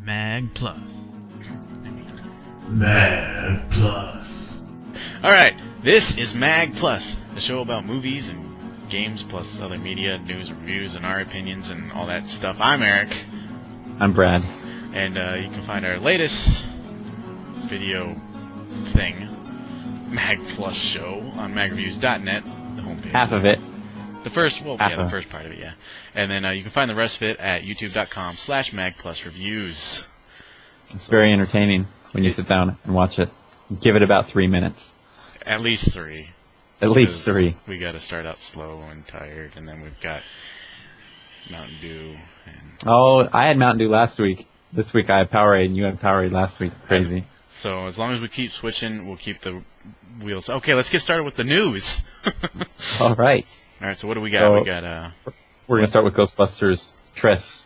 Mag Plus. Mag Plus. Alright, this is Mag Plus, the show about movies and games plus other media, news, reviews, and our opinions and all that stuff. I'm Eric. I'm Brad. And you can find our latest video thing, Mag Plus show, on magreviews.net, the homepage. Half of it. The first part of it, yeah. And then you can find the rest of it at youtube.com/magplusreviews. It's very entertaining when you sit down and watch it. Give it about 3 minutes. At least 3. At least 3. We got to start out slow and tired, and then we've got Mountain Dew. Oh, I had Mountain Dew last week. This week I had Powerade, and you had Powerade last week. Crazy. So as long as we keep switching, we'll keep the wheels. Okay, let's get started with the news. All right. All right, so what do we got? So, we're going to start with Ghostbusters Triss.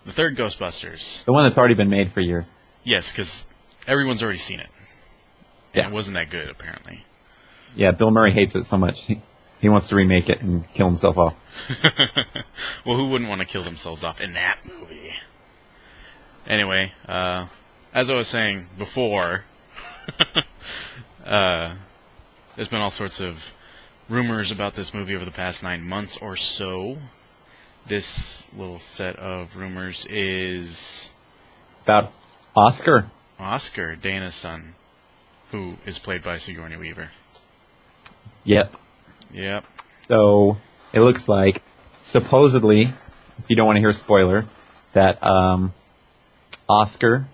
The third Ghostbusters. The one that's already been made for years. Yes, because everyone's already seen it. Yeah. It wasn't that good, apparently. Yeah, Bill Murray hates it so much. He wants to remake it and kill himself off. Well, who wouldn't want to kill themselves off in that movie? Anyway, as I was saying before, there's been all sorts of rumors about this movie over the past 9 months or so. This little set of rumors is About Oscar. Oscar, Dana's son, who is played by Sigourney Weaver. Yep. Yep. So it looks like, supposedly, if you don't want to hear a spoiler, that Oscar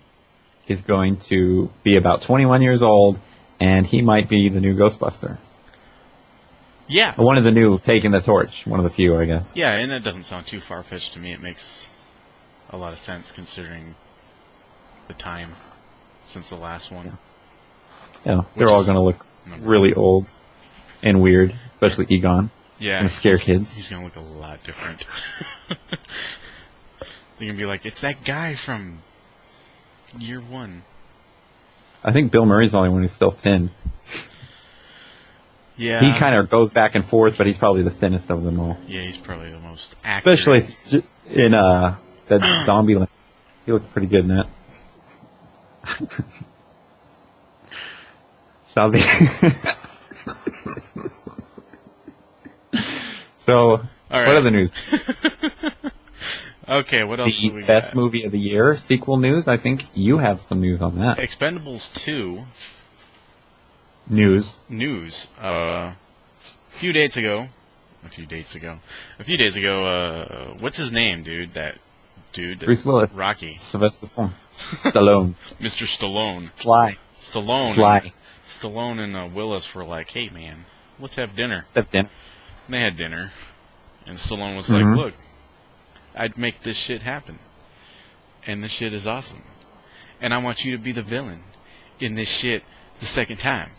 is going to be about 21 years old, and he might be the new Ghostbuster. Yeah. One of the new taking the torch. One of the few, I guess. Yeah, and that doesn't sound too far-fetched to me. It makes a lot of sense considering the time since the last one. Yeah, they're all going to look really old and weird, especially Egon. Yeah. It's going to scare kids. He's going to look a lot different. They're going to be like, it's that guy from year 1. I think Bill Murray's the only one who's still thin. Yeah. He kind of goes back and forth, but he's probably the thinnest of them all. Yeah, he's probably the most accurate. Especially in that zombie land. He looked pretty good in that. Zombie. So, all right. What other news? Okay, what else do we The best got? movie of the year, sequel news. I think you have some news on that. Expendables 2 News. A few days ago, what's his name, dude? That Bruce Willis. Rocky. Sylvester Stallone. Mr. Stallone. Stallone and Willis were like, hey, man, let's have dinner. Dinner. And they had dinner. And Stallone was like, look, I'd make this shit happen. And this shit is awesome. And I want you to be the villain in this shit the second time.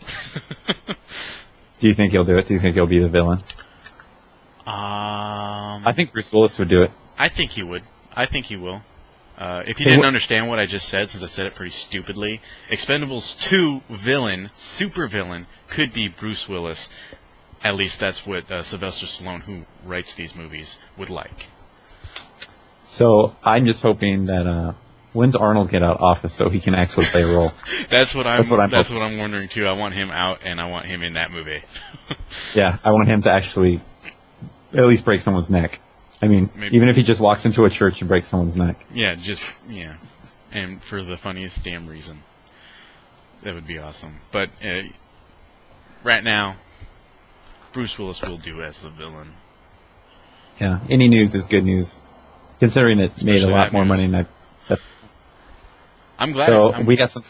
Do you think he'll do it? Do you think he'll be the villain? I think Bruce Willis would do it. I think he would. I think he will. If you didn't understand what I just said, since I said it pretty stupidly, Expendables 2 villain, super villain, could be Bruce Willis. At least that's what Sylvester Stallone, who writes these movies, would like. So I'm just hoping that when's Arnold get out of office so he can actually play a role? That's what I'm wondering too. I want him out, and I want him in that movie. Yeah, I want him to actually at least break someone's neck. I mean, Maybe. Even if he just walks into a church and breaks someone's neck. Yeah, and for the funniest damn reason. That would be awesome. But right now, Bruce Willis will do as the villain. Yeah, any news is good news, considering it made a lot more money than I'm glad. So we got some.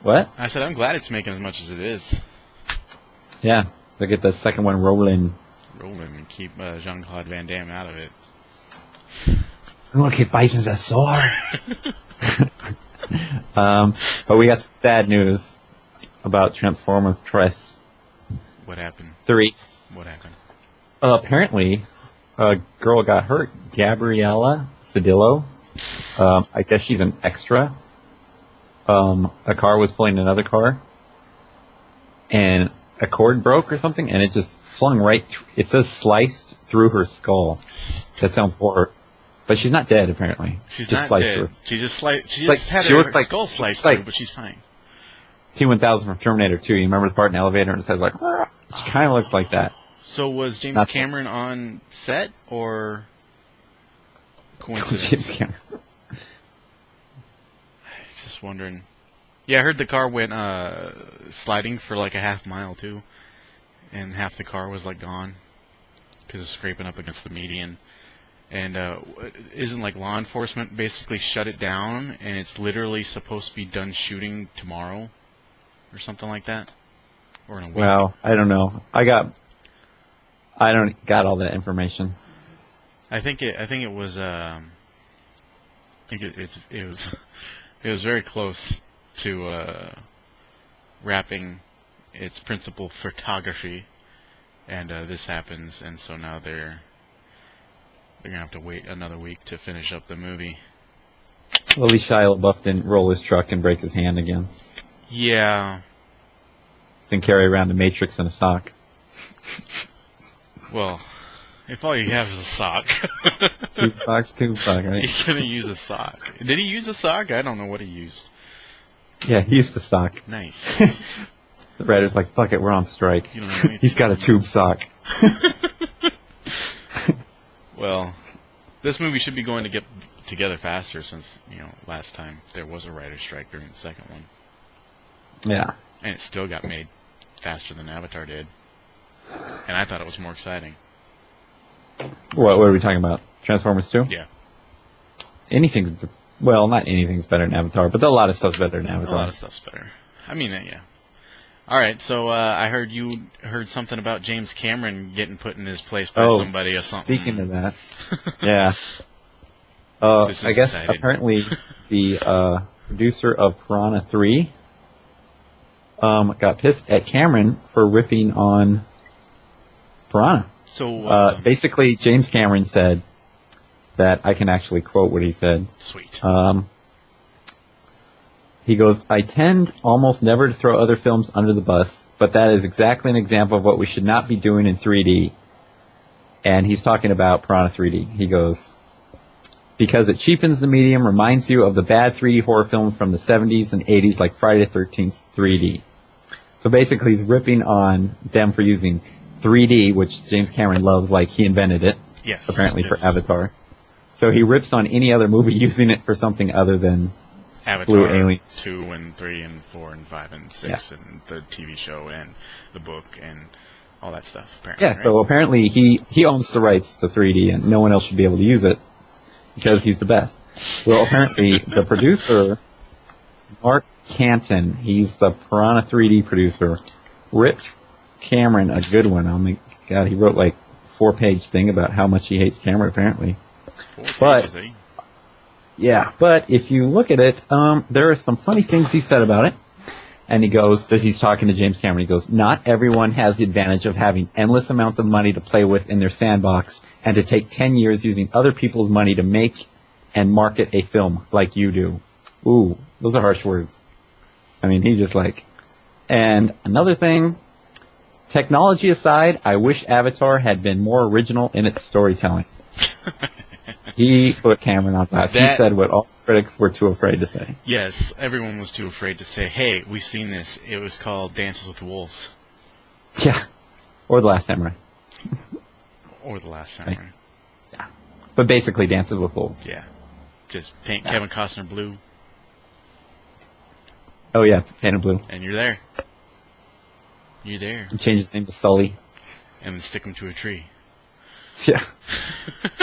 What? I said I'm glad it's making as much as it is. Yeah, so get the second one rolling. And keep Jean-Claude Van Damme out of it. We want to keep Bison's a sore. But we got some bad news about Transformers Triss. What happened? 3. What happened? Apparently, a girl got hurt. Gabriella Cedillo. I guess she's an extra. A car was pulling another car, and a cord broke or something, and it just flung right. It says sliced through her skull. That's how But she's not dead, apparently. She's just not sliced dead. through. She just had she her looks like- skull she sliced looks like- through, but she's fine. T-1000 from Terminator 2. You remember the part in the elevator and it says, like, she kind of looks like that. So was James Not- Cameron on set, or coincidence? James Cameron. Just wondering. Yeah, I heard the car went sliding for like a half mile too, and half the car was like gone because of scraping up against the median. And isn't like law enforcement basically shut it down, and it's literally supposed to be done shooting tomorrow, or something like that, or in a week? Well, I don't know. I don't got all that information. I think it was. I think it was. It was very close to wrapping its principal photography, and this happens, and so now they're gonna have to wait another week to finish up the movie. Well, at least Shia LaBeouf didn't roll his truck and break his hand again. Yeah. Then carry around a Matrix in a sock. Well, if all you have is a sock, Tube sock, right? he's gonna use a sock. Did he use a sock? I don't know what he used. Yeah, he used the sock. Nice. The writer's like, fuck it, we're on strike. You don't know anything. He's got a tube sock. Well, this movie should be going to get together faster since, last time there was a writer's strike during the second one. Yeah. And it still got made faster than Avatar did. And I thought it was more exciting. What are we talking about? Transformers 2? Yeah. Not anything's better than Avatar, but a lot of stuff's better than A Avatar. lot of stuff's better. I mean, yeah. All right, so I heard you heard something about James Cameron getting put in his place by somebody or something. Speaking of that, yeah. This is I guess exciting. apparently the producer of Piranha 3 got pissed at Cameron for ripping on Piranha. So Basically, James Cameron said that, I can actually quote what he said. sweet. He goes, I tend almost never to throw other films under the bus, but that is exactly an example of what we should not be doing in 3D. And he's talking about Piranha 3D. He goes, because it cheapens the medium, reminds you of the bad 3D horror films from the 70s and 80s like Friday the 13th 3D. So basically he's ripping on them for using 3D, which James Cameron loves, like he invented it, Yes. apparently, for Yes. Avatar. So he rips on any other movie using it for something other than Avatar Blue Alien. 2 and 3 and 4 and 5 and 6 and the TV show and the book and all that stuff. Apparently, Yeah, right? so apparently he owns the rights to 3D, and no one else should be able to use it because he's the best. Well, apparently the producer, Mark Canton, he's the Piranha 3D producer, ripped Cameron a good one. Oh my God, he wrote like a 4-page thing about how much he hates Cameron, apparently. 4 but- pages, eh? Yeah, but if you look at it, there are some funny things he said about it. And he goes, he's talking to James Cameron, he goes, not everyone has the advantage of having endless amounts of money to play with in their sandbox and to take 10 years using other people's money to make and market a film like you do. Ooh, those are harsh words. I mean, he just like... And another thing, technology aside, I wish Avatar had been more original in its storytelling. He put Cameron on blast. He said what all critics were too afraid to say. Yes, everyone was too afraid to say, hey, we've seen this. It was called Dances with Wolves. Yeah. Or The Last Samurai. Or The Last Samurai. Yeah. But basically Dances with Wolves. Yeah. Just paint Kevin Costner blue, Oh yeah, painted blue. and you're there. You're there. He changed his name to Sully. And then stick him to a tree. Yeah.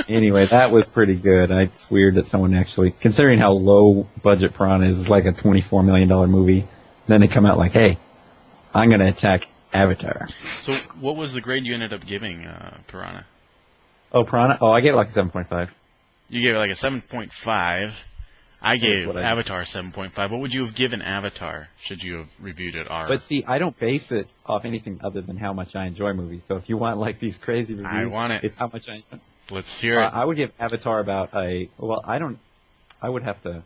Anyway, that was pretty good. It's weird that someone actually, considering how low budget Piranha is, it's like a $24 million movie. Then they come out like, hey, I'm going to attack Avatar. So what was the grade you ended up giving Piranha? Oh, Piranha? Oh, I gave it like a 7.5. You gave it like a 7.5. I gave what I- Avatar 7.5. What would you have given Avatar should you have reviewed it R? But see, I don't base it off anything other than how much I enjoy movies. So if you want like these crazy reviews, I want it. it's how much I enjoy. Let's hear it. I would give Avatar about I would have to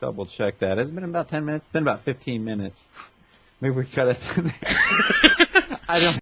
double check that. It's been about 10 minutes. It's been about 15 minutes. Maybe we cut it. I don't